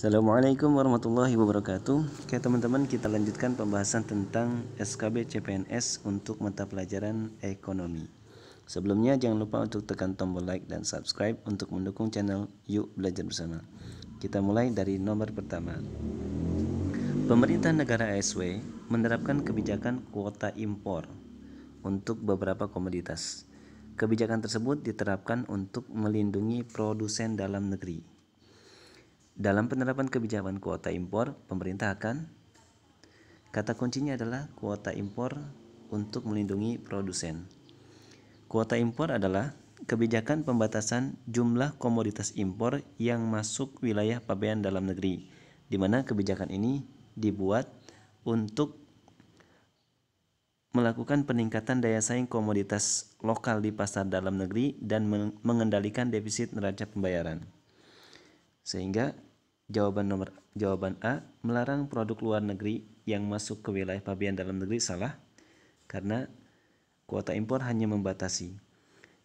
Assalamualaikum warahmatullahi wabarakatuh. Oke teman-teman, kita lanjutkan pembahasan tentang SKB CPNS untuk mata pelajaran ekonomi. Sebelumnya jangan lupa untuk tekan tombol like dan subscribe untuk mendukung channel Yuk Belajar Bersama. Kita mulai dari nomor pertama. Pemerintah negara ASW menerapkan kebijakan kuota impor untuk beberapa komoditas. Kebijakan tersebut diterapkan untuk melindungi produsen dalam negeri. Dalam penerapan kebijakan kuota impor, pemerintah akan, kata kuncinya adalah kuota impor untuk melindungi produsen. Kuota impor adalah kebijakan pembatasan jumlah komoditas impor yang masuk wilayah pabean dalam negeri, di mana kebijakan ini dibuat untuk melakukan peningkatan daya saing komoditas lokal di pasar dalam negeri dan mengendalikan defisit neraca pembayaran. Sehingga jawaban A, melarang produk luar negeri yang masuk ke wilayah pabean dalam negeri salah karena kuota impor hanya membatasi.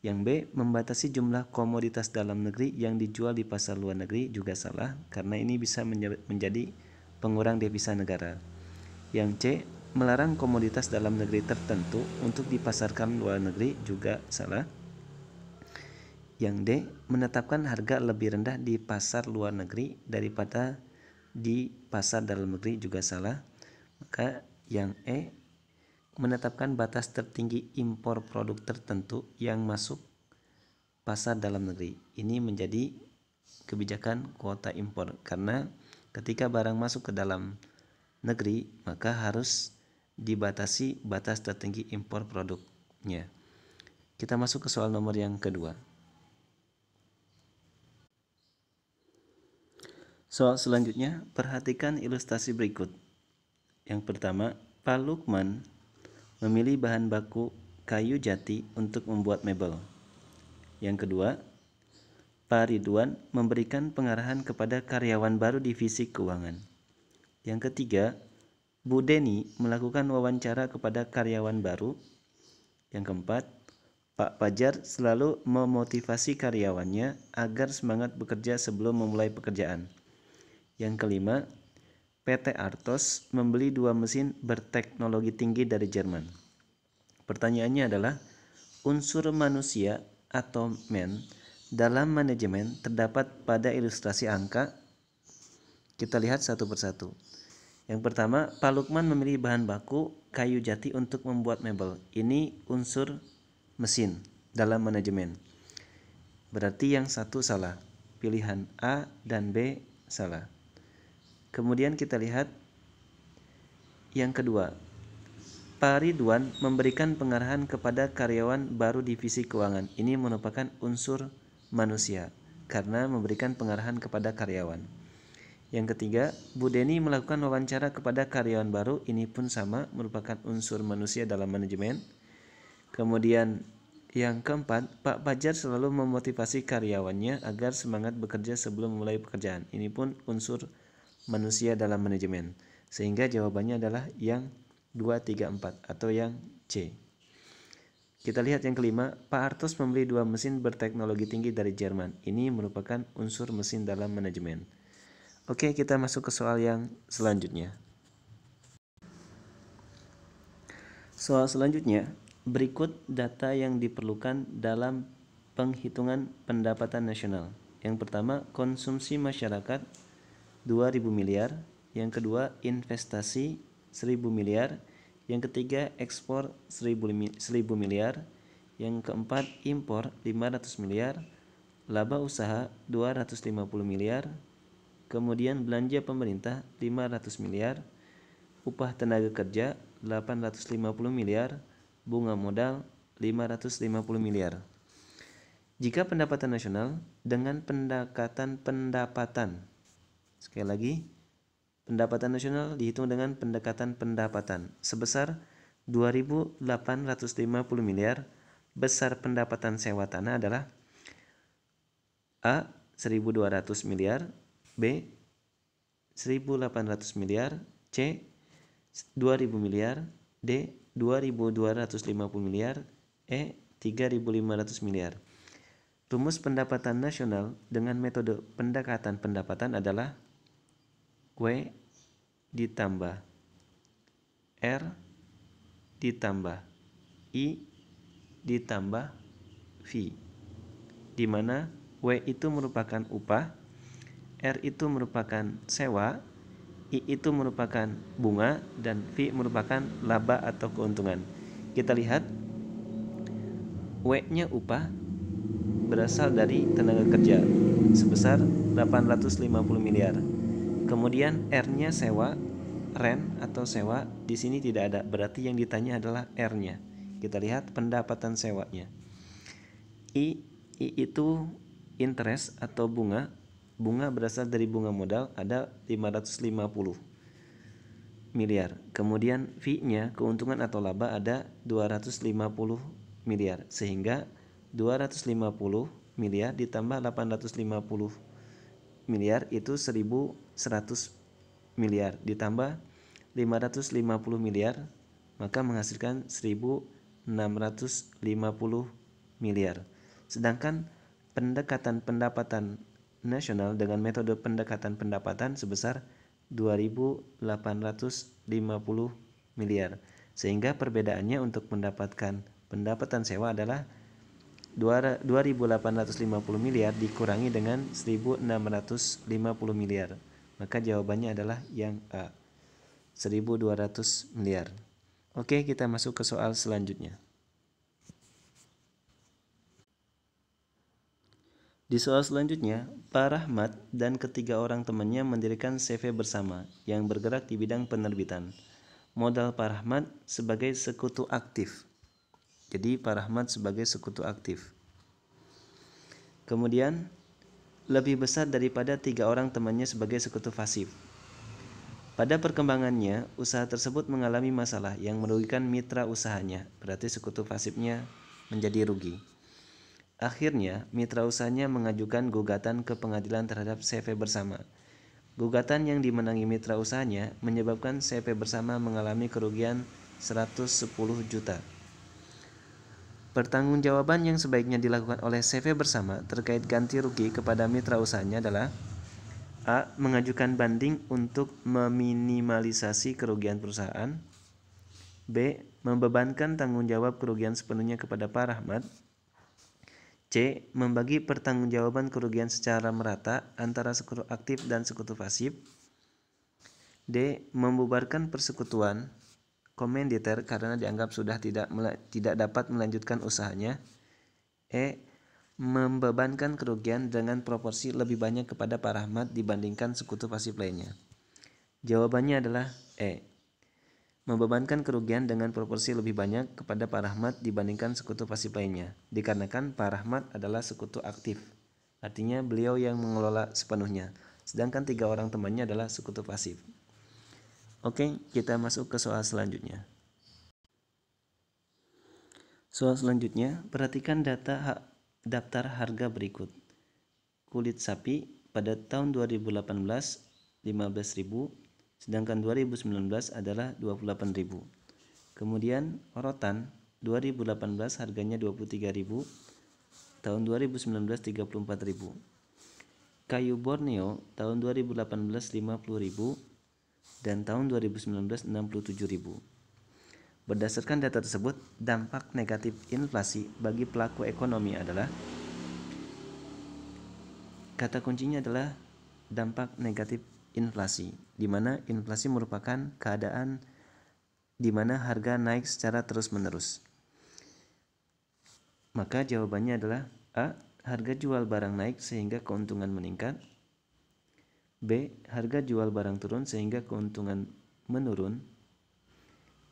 Yang B, membatasi jumlah komoditas dalam negeri yang dijual di pasar luar negeri juga salah karena ini bisa menjadi pengurang devisa negara. Yang C, melarang komoditas dalam negeri tertentu untuk dipasarkan luar negeri juga salah. Yang D, menetapkan harga lebih rendah di pasar luar negeri daripada di pasar dalam negeri juga salah. Maka yang E, menetapkan batas tertinggi impor produk tertentu yang masuk pasar dalam negeri. Ini menjadi kebijakan kuota impor karena ketika barang masuk ke dalam negeri maka harus dibatasi batas tertinggi impor produknya. Kita masuk ke soal nomor yang kedua. Soal selanjutnya, perhatikan ilustrasi berikut. Yang pertama, Pak Lukman memilih bahan baku kayu jati untuk membuat mebel. Yang kedua, Pak Ridwan memberikan pengarahan kepada karyawan baru divisi keuangan. Yang ketiga, Bu Deni melakukan wawancara kepada karyawan baru. Yang keempat, Pak Fajar selalu memotivasi karyawannya agar semangat bekerja sebelum memulai pekerjaan. Yang kelima, PT Artos membeli 2 mesin berteknologi tinggi dari Jerman. Pertanyaannya adalah, unsur manusia atau man dalam manajemen terdapat pada ilustrasi angka. Kita lihat satu persatu. Yang pertama, Pak Lukman memilih bahan baku kayu jati untuk membuat mebel. Ini unsur mesin dalam manajemen. Berarti yang satu salah. Pilihan A dan B salah. Kemudian kita lihat yang kedua, Pak Ridwan memberikan pengarahan kepada karyawan baru divisi keuangan. Ini merupakan unsur manusia karena memberikan pengarahan kepada karyawan. Yang ketiga, Bu Deni melakukan wawancara kepada karyawan baru. Ini pun sama, merupakan unsur manusia dalam manajemen. Kemudian yang keempat, Pak Fajar selalu memotivasi karyawannya agar semangat bekerja sebelum memulai pekerjaan. Ini pun unsur manusia dalam manajemen. Sehingga jawabannya adalah yang 2, 3, 4 atau yang C. Kita lihat yang kelima, Pak Artos membeli 2 mesin berteknologi tinggi dari Jerman. Ini merupakan unsur mesin dalam manajemen. Oke, kita masuk ke soal yang selanjutnya. Soal selanjutnya, berikut data yang diperlukan dalam penghitungan pendapatan nasional. Yang pertama, konsumsi masyarakat 2.000 miliar, yang kedua investasi 1.000 miliar, yang ketiga ekspor 1.000 miliar, yang keempat impor 500 miliar, laba usaha 250 miliar, kemudian belanja pemerintah 500 miliar, upah tenaga kerja 850 miliar, bunga modal 550 miliar. Jika pendapatan nasional dengan pendekatan, sekali lagi, pendapatan nasional dihitung dengan pendekatan pendapatan sebesar 2.850 miliar, besar pendapatan sewa tanah adalah A. 1.200 miliar, B. 1.800 miliar, C. 2.000 miliar, D. 2.250 miliar, E. 3.500 miliar. Rumus pendapatan nasional dengan metode pendekatan pendapatan adalah W ditambah R ditambah I ditambah V, di mana W itu merupakan upah, R itu merupakan sewa, I itu merupakan bunga, dan V merupakan laba atau keuntungan. Kita lihat W-nya upah berasal dari tenaga kerja sebesar 850 miliar. Kemudian R-nya sewa, rent atau sewa, di sini tidak ada, berarti yang ditanya adalah R-nya. Kita lihat pendapatan sewanya. I itu interest atau bunga. Bunga berasal dari bunga modal, ada 550 miliar. Kemudian V-nya keuntungan atau laba ada 250 miliar. Sehingga 250 miliar ditambah 850 miliar itu 1100 miliar ditambah 550 miliar, maka menghasilkan 1650 miliar. Sedangkan pendekatan pendapatan nasional dengan metode pendekatan pendapatan sebesar 2.850 miliar. Sehingga perbedaannya untuk mendapatkan pendapatan sewa adalah 2.850 miliar dikurangi dengan 1.650 miliar. Maka jawabannya adalah yang A, 1.200 miliar. Oke, kita masuk ke soal selanjutnya. Di soal selanjutnya, Pak Rahmat dan ketiga orang temannya mendirikan CV bersama yang bergerak di bidang penerbitan. Modal Pak Rahmat sebagai sekutu aktif. Jadi Pak Rahmat sebagai sekutu aktif. Kemudian lebih besar daripada 3 orang temannya sebagai sekutu pasif. Pada perkembangannya, usaha tersebut mengalami masalah yang merugikan mitra usahanya, berarti sekutu pasifnya menjadi rugi. Akhirnya, mitra usahanya mengajukan gugatan ke pengadilan terhadap CV bersama. Gugatan yang dimenangi mitra usahanya menyebabkan CV bersama mengalami kerugian 110 juta. Pertanggungjawaban yang sebaiknya dilakukan oleh CV bersama terkait ganti rugi kepada mitra usahanya adalah A. Mengajukan banding untuk meminimalisasi kerugian perusahaan. B. Membebankan tanggung jawab kerugian sepenuhnya kepada Pak Rahmat. C. Membagi pertanggungjawaban kerugian secara merata antara sekutu aktif dan sekutu pasif. D. Membubarkan persekutuan komanditer karena dianggap sudah tidak dapat melanjutkan usahanya. E. Membebankan kerugian dengan proporsi lebih banyak kepada Pak Rahmat dibandingkan sekutu pasif lainnya. Jawabannya adalah E. Membebankan kerugian dengan proporsi lebih banyak kepada Pak Rahmat dibandingkan sekutu pasif lainnya, dikarenakan Pak Rahmat adalah sekutu aktif. Artinya beliau yang mengelola sepenuhnya, sedangkan 3 orang temannya adalah sekutu pasif. Oke, kita masuk ke soal selanjutnya. Soal selanjutnya, perhatikan daftar harga berikut. Kulit sapi pada tahun 2018 15.000, sedangkan 2019 adalah 28.000. Kemudian rotan 2018 harganya 23.000, tahun 2019 34.000. Kayu Borneo tahun 2018 50.000 dan tahun 2019 67.000. Berdasarkan data tersebut, dampak negatif inflasi bagi pelaku ekonomi adalah, kata kuncinya adalah dampak negatif inflasi, di mana inflasi merupakan keadaan di mana harga naik secara terus-menerus. Maka jawabannya adalah A. Harga jual barang naik sehingga keuntungan meningkat. B. Harga jual barang turun sehingga keuntungan menurun.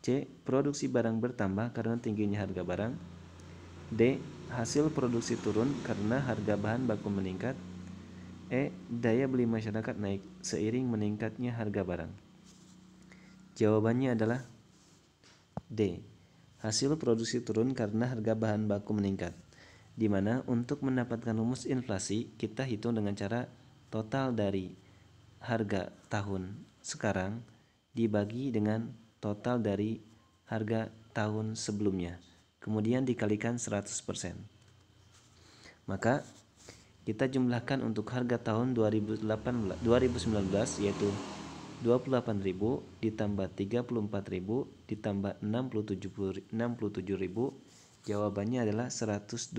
C. Produksi barang bertambah karena tingginya harga barang. D. Hasil produksi turun karena harga bahan baku meningkat. E. Daya beli masyarakat naik seiring meningkatnya harga barang. Jawabannya adalah D. Hasil produksi turun karena harga bahan baku meningkat, di mana untuk mendapatkan rumus inflasi kita hitung dengan cara total dari harga tahun sekarang dibagi dengan total dari harga tahun sebelumnya, kemudian dikalikan 100%. Maka kita jumlahkan untuk harga tahun 2019 yaitu 28.000 ditambah 34.000 ditambah 67.000. Jawabannya adalah 129.000.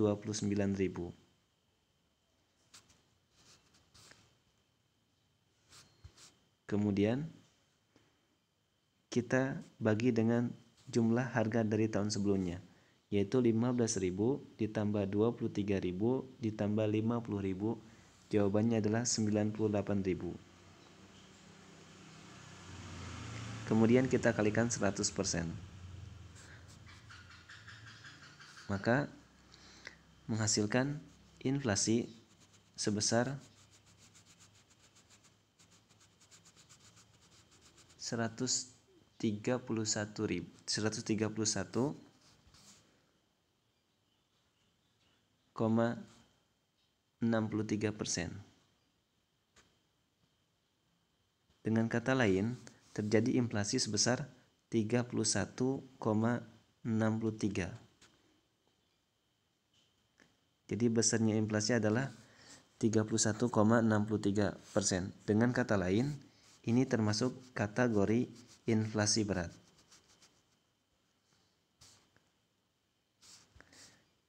Kemudian kita bagi dengan jumlah harga dari tahun sebelumnya, yaitu 15.000 ditambah 23.000 ditambah 50.000. Jawabannya adalah 98.000. Kemudian kita kalikan 100%. Maka menghasilkan inflasi sebesar 131,63%. Dengan kata lain, terjadi inflasi sebesar 31,63. Jadi besarnya inflasi adalah 31,63%. Dengan kata lain, ini termasuk kategori inflasi berat.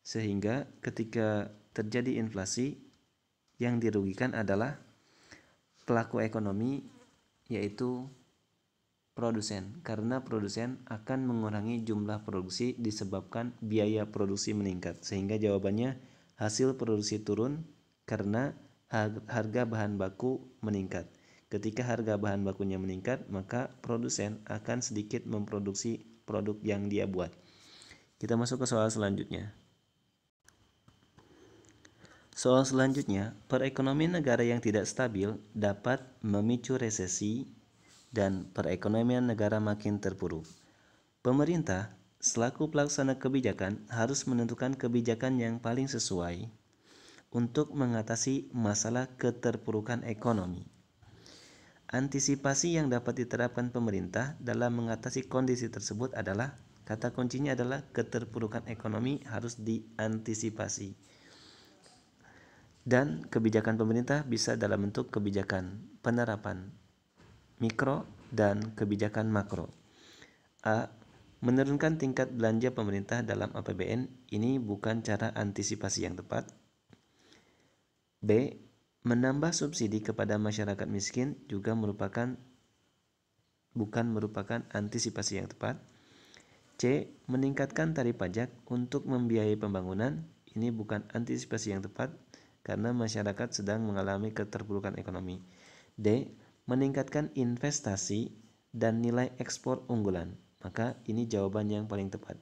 Sehingga ketika terjadi inflasi, yang dirugikan adalah pelaku ekonomi, yaitu produsen, karena produsen akan mengurangi jumlah produksi disebabkan biaya produksi meningkat. Sehingga jawabannya hasil produksi turun karena harga bahan baku meningkat. Ketika harga bahan bakunya meningkat, maka produsen akan sedikit memproduksi produk yang dia buat. Kita masuk ke soal selanjutnya. Soal selanjutnya, perekonomian negara yang tidak stabil dapat memicu resesi dan perekonomian negara makin terpuruk. Pemerintah selaku pelaksana kebijakan harus menentukan kebijakan yang paling sesuai untuk mengatasi masalah keterpurukan ekonomi. Antisipasi yang dapat diterapkan pemerintah dalam mengatasi kondisi tersebut adalah, kata kuncinya adalah keterpurukan ekonomi harus diantisipasi. Dan kebijakan pemerintah bisa dalam bentuk kebijakan penerapan mikro dan kebijakan makro. A. Menurunkan tingkat belanja pemerintah dalam APBN, ini bukan cara antisipasi yang tepat. B. Menambah subsidi kepada masyarakat miskin juga bukan merupakan antisipasi yang tepat. C. Meningkatkan tarif pajak untuk membiayai pembangunan, ini bukan antisipasi yang tepat karena masyarakat sedang mengalami keterpurukan ekonomi. D. Meningkatkan investasi dan nilai ekspor unggulan, maka ini jawaban yang paling tepat.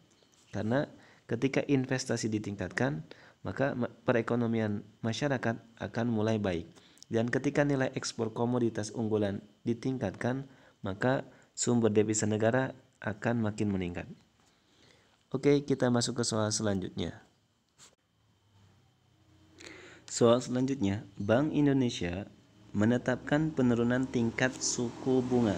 Karena ketika investasi ditingkatkan, maka perekonomian masyarakat akan mulai baik. Dan ketika nilai ekspor komoditas unggulan ditingkatkan, maka sumber devisa negara akan makin meningkat. Oke, kita masuk ke soal selanjutnya. Soal selanjutnya, Bank Indonesia menetapkan penurunan tingkat suku bunga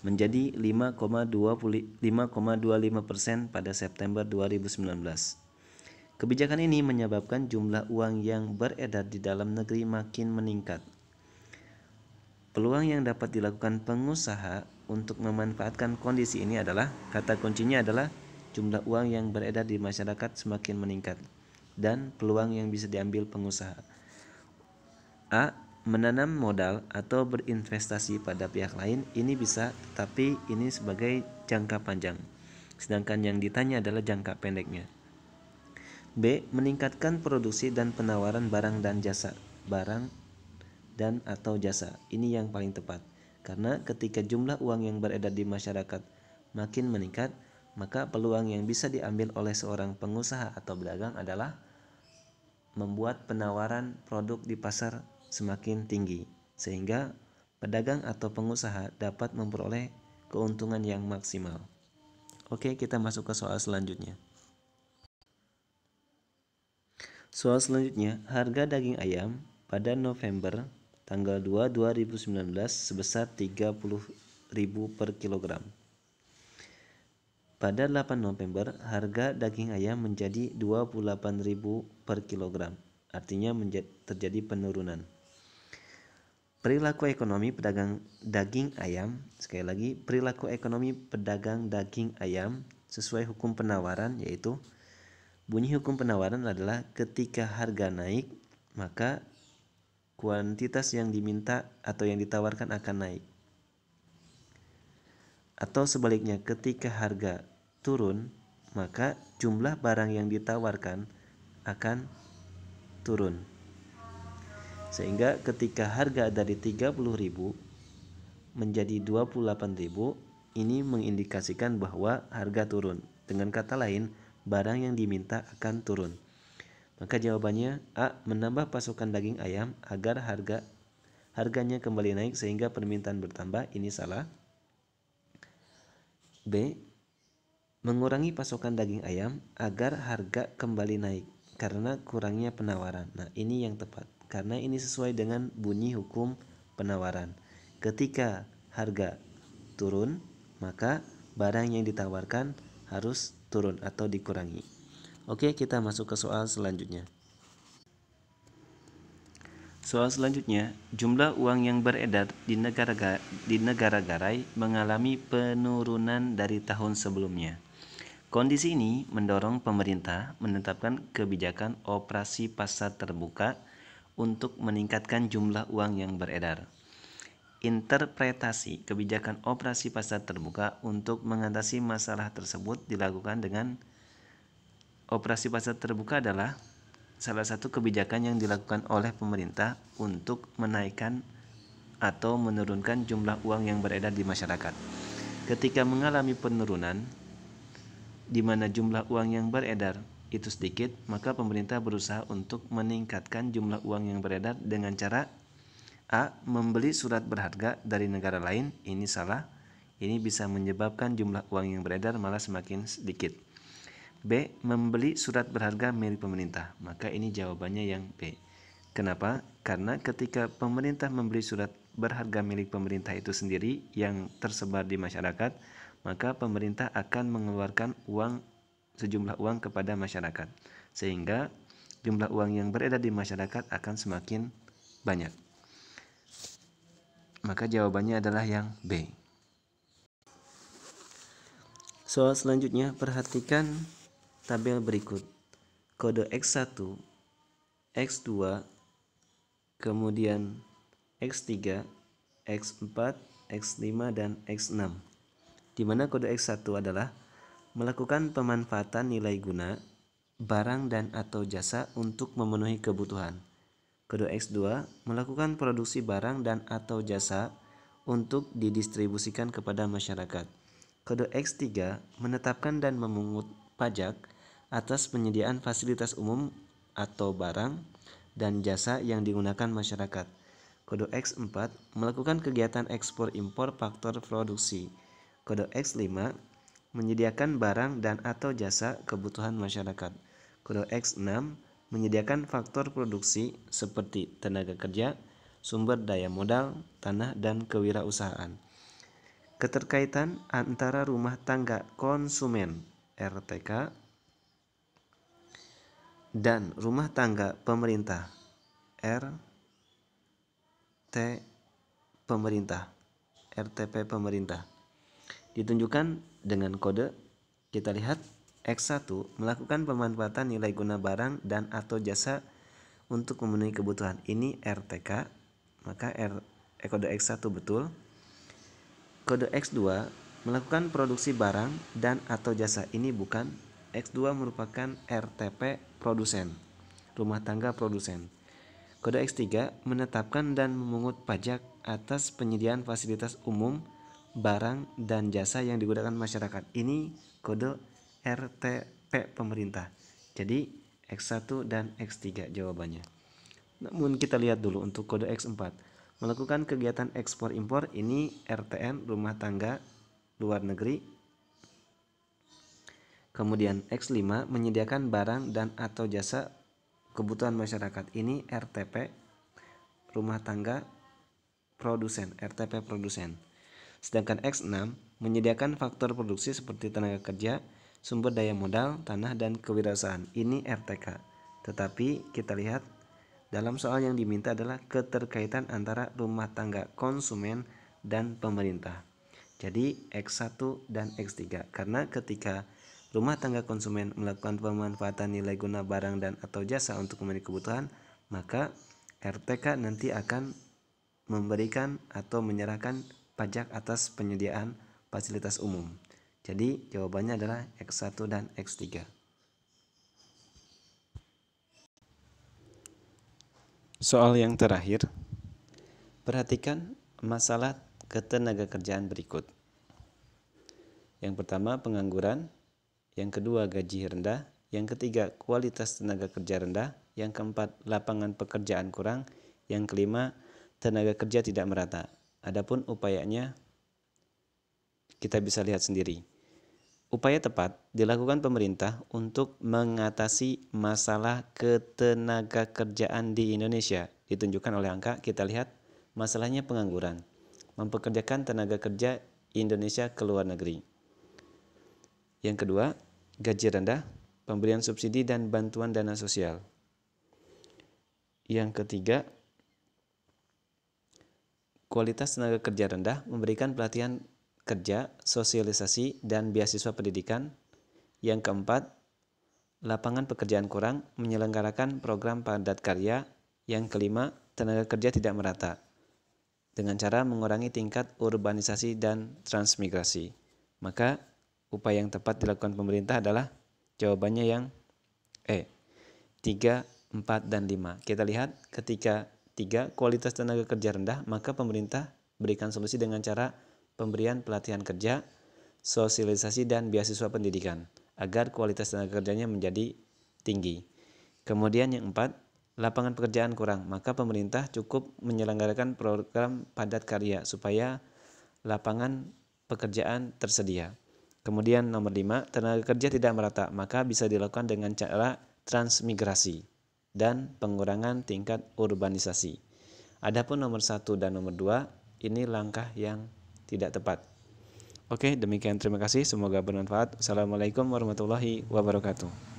menjadi 5,25% pada September 2019. Kebijakan ini menyebabkan jumlah uang yang beredar di dalam negeri makin meningkat. Peluang yang dapat dilakukan pengusaha untuk memanfaatkan kondisi ini adalah, kata kuncinya adalah jumlah uang yang beredar di masyarakat semakin meningkat dan peluang yang bisa diambil pengusaha. A. Menanam modal atau berinvestasi pada pihak lain, ini bisa, tetapi ini sebagai jangka panjang. Sedangkan yang ditanya adalah jangka pendeknya. B. Meningkatkan produksi dan penawaran barang dan jasa. Barang dan atau jasa, ini yang paling tepat. Karena ketika jumlah uang yang beredar di masyarakat makin meningkat, maka peluang yang bisa diambil oleh seorang pengusaha atau pedagang adalah membuat penawaran produk di pasar semakin tinggi, sehingga pedagang atau pengusaha dapat memperoleh keuntungan yang maksimal. Oke, kita masuk ke soal selanjutnya. Soal selanjutnya, harga daging ayam pada November tanggal 2 2019 sebesar 30.000 per kilogram. Pada 8 November, harga daging ayam menjadi 28.000 per kilogram. Artinya terjadi penurunan. Perilaku ekonomi pedagang daging ayam, sekali lagi, perilaku ekonomi pedagang daging ayam sesuai hukum penawaran, yaitu bunyi hukum penawaran adalah ketika harga naik, maka kuantitas yang diminta atau yang ditawarkan akan naik. Atau sebaliknya, ketika harga turun, maka jumlah barang yang ditawarkan akan turun. Sehingga ketika harga dari 30.000 menjadi 28.000, ini mengindikasikan bahwa harga turun. Dengan kata lain, barang yang diminta akan turun. Maka jawabannya A. Menambah pasokan daging ayam agar harganya kembali naik sehingga permintaan bertambah. Ini salah. B. Mengurangi pasokan daging ayam agar harga kembali naik karena kurangnya penawaran. Nah, ini yang tepat karena ini sesuai dengan bunyi hukum penawaran. Ketika harga turun, maka barang yang ditawarkan harus turun atau dikurangi. Oke, kita masuk ke soal selanjutnya. Soal selanjutnya, jumlah uang yang beredar di negara garai mengalami penurunan dari tahun sebelumnya. Kondisi ini mendorong pemerintah menetapkan kebijakan operasi pasar terbuka untuk meningkatkan jumlah uang yang beredar. Interpretasi kebijakan operasi pasar terbuka untuk mengatasi masalah tersebut dilakukan dengan operasi pasar terbuka adalah salah satu kebijakan yang dilakukan oleh pemerintah untuk menaikkan atau menurunkan jumlah uang yang beredar di masyarakat. Ketika mengalami penurunan di mana jumlah uang yang beredar itu sedikit, maka pemerintah berusaha untuk meningkatkan jumlah uang yang beredar dengan cara A. Membeli surat berharga dari negara lain. Ini salah. Ini bisa menyebabkan jumlah uang yang beredar malah semakin sedikit. B. Membeli surat berharga milik pemerintah. Maka ini jawabannya yang B. Kenapa? Karena ketika pemerintah membeli surat berharga milik pemerintah itu sendiri yang tersebar di masyarakat, maka pemerintah akan mengeluarkan sejumlah uang kepada masyarakat. Sehingga jumlah uang yang beredar di masyarakat akan semakin banyak. Maka jawabannya adalah yang B. Soal selanjutnya, perhatikan tabel berikut. Kode X1, X2, kemudian X3, X4, X5, dan X6. Di mana kode X1 adalah melakukan pemanfaatan nilai guna, barang dan atau jasa untuk memenuhi kebutuhan. Kode X2 melakukan produksi barang dan atau jasa untuk didistribusikan kepada masyarakat. Kode X3 menetapkan dan memungut pajak atas penyediaan fasilitas umum atau barang dan jasa yang digunakan masyarakat. Kode X4 melakukan kegiatan ekspor impor faktor produksi. Kode X5 menyediakan barang dan atau jasa kebutuhan masyarakat. Kode X6 menyediakan faktor produksi seperti tenaga kerja, sumber daya modal, tanah, dan kewirausahaan. Keterkaitan antara rumah tangga konsumen (RTK) dan rumah tangga pemerintah RTP pemerintah ditunjukkan dengan kode. Kita lihat X1 melakukan pemanfaatan nilai guna barang dan atau jasa untuk memenuhi kebutuhan. Ini RTK, maka kode X1 betul. Kode X2 melakukan produksi barang dan atau jasa. Ini bukan. X2 merupakan RTP produsen, rumah tangga produsen. Kode X3 menetapkan dan memungut pajak atas penyediaan fasilitas umum, barang dan jasa yang digunakan masyarakat. Ini kode RTP pemerintah. Jadi X1 dan X3 jawabannya. Namun kita lihat dulu untuk kode X4. Melakukan kegiatan ekspor impor, ini RTN, rumah tangga luar negeri. Kemudian X5 menyediakan barang dan atau jasa kebutuhan masyarakat. Ini RTP, rumah tangga produsen, RTP produsen. Sedangkan X6 menyediakan faktor produksi seperti tenaga kerja, sumber daya modal, tanah, dan kewirausahaan. Ini RTK. Tetapi kita lihat Dalam soal yang diminta adalah keterkaitan antara rumah tangga konsumen dan pemerintah. Jadi X1 dan X3, karena ketika rumah tangga konsumen melakukan pemanfaatan nilai guna barang dan atau jasa untuk memenuhi kebutuhan, maka RTK nanti akan memberikan atau menyerahkan pajak atas penyediaan fasilitas umum. Jadi jawabannya adalah X1 dan X3. Soal yang terakhir, perhatikan masalah ketenagakerjaan berikut. Yang pertama, pengangguran. Yang kedua, gaji rendah. Yang ketiga, kualitas tenaga kerja rendah. Yang keempat, lapangan pekerjaan kurang. Yang kelima, tenaga kerja tidak merata. Adapun upayanya kita bisa lihat sendiri. Upaya tepat dilakukan pemerintah untuk mengatasi masalah ketenaga kerjaan di Indonesia. Ditunjukkan oleh angka, kita lihat masalahnya pengangguran. Mempekerjakan tenaga kerja Indonesia ke luar negeri. Yang kedua, gaji rendah, pemberian subsidi dan bantuan dana sosial. Yang ketiga, kualitas tenaga kerja rendah, memberikan pelatihan kerja, sosialisasi, dan beasiswa pendidikan. Yang keempat, lapangan pekerjaan kurang, menyelenggarakan program padat karya. Yang kelima, tenaga kerja tidak merata, dengan cara mengurangi tingkat urbanisasi dan transmigrasi. Maka, upaya yang tepat dilakukan pemerintah adalah jawabannya yang E, 3, 4, dan 5. Kita lihat ketika 3, kualitas tenaga kerja rendah, maka pemerintah berikan solusi dengan cara pemberian pelatihan kerja, sosialisasi, dan beasiswa pendidikan agar kualitas tenaga kerjanya menjadi tinggi. Kemudian yang 4, lapangan pekerjaan kurang, maka pemerintah cukup menyelenggarakan program padat karya supaya lapangan pekerjaan tersedia. Kemudian nomor 5, tenaga kerja tidak merata, maka bisa dilakukan dengan cara transmigrasi dan pengurangan tingkat urbanisasi. Adapun nomor 1 dan nomor 2, ini langkah yang tidak tepat. Oke, demikian, terima kasih, semoga bermanfaat. Assalamualaikum warahmatullahi wabarakatuh.